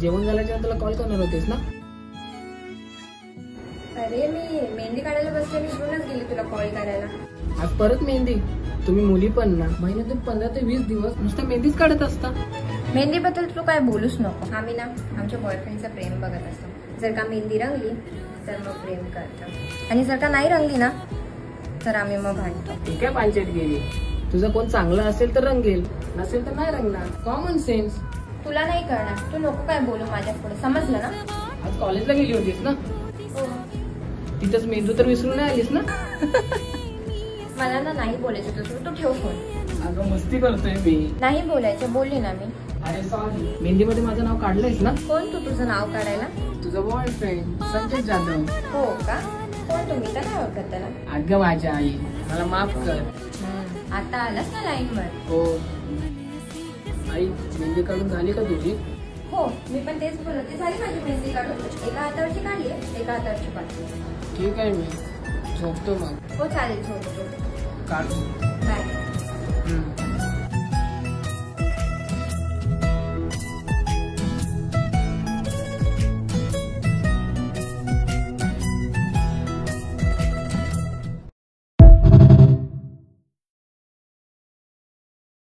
जेवण झाल्याच्या तुला कॉल करणार होतेस ना? अरे मी मेहंदी काढायला बसले, विसरूनच गेली तुला कॉल करायला. आज परत मेहंदी? तुम्ही मुली पण ना महिन्यातून 15 ते 20 दिवस नुसतं मेहंदीच काढत असता. मेहंदीबद्दल तू काय बोलूच नको. आम्ही ना आमच्या बॉयफ्रेंडचं प्रेम बघत असतो. जर का मेहंदी रंगली तर मग प्रेम करतो, आणि जर का नाही रंगली ना तर आम्ही मग भांडतो. तू काय पंचायत गेली? तुझं कोण चांगलं असेल तर रंगेल, नसेल तर नाही रंगणार. Common sense. तुला नाही कळणार. तू नको काय बोलू माझ्या पुढे, समजलं ना? आज कॉलेजला गेली होतीस ना? हो. तिथंच मेंदू तर विसरून नाही आलीस ना? मला ना नाही बोलायचं तुझं, तू ठेव फोन. अगं मस्ती करतोय मी. नाही बोलायचं, बोलली ना मी. अरे सॉरी. मेहंदीमध्ये माझं नाव काढलंयस ना? कोण तू तुझं नाव काढायला? तुझा बॉयफ्रेंड संजय जाधव. हो का? कोण तुम्ही तर नाही ओळखत त्याला. अगं माझ्या आई, मला माफ कर. आता आलास ना लाईन वर. हो आई, मेहंदी काढून झाली का तुझी? हो, मी पण तेच बोलत होते. झाली माझी मेहंदी काढून. एका हातावरची काढली, एका हातावरची काढली. ठीक आहे, मी झोपतो मग. हो चालेल, झोपतो. काढ. बाय.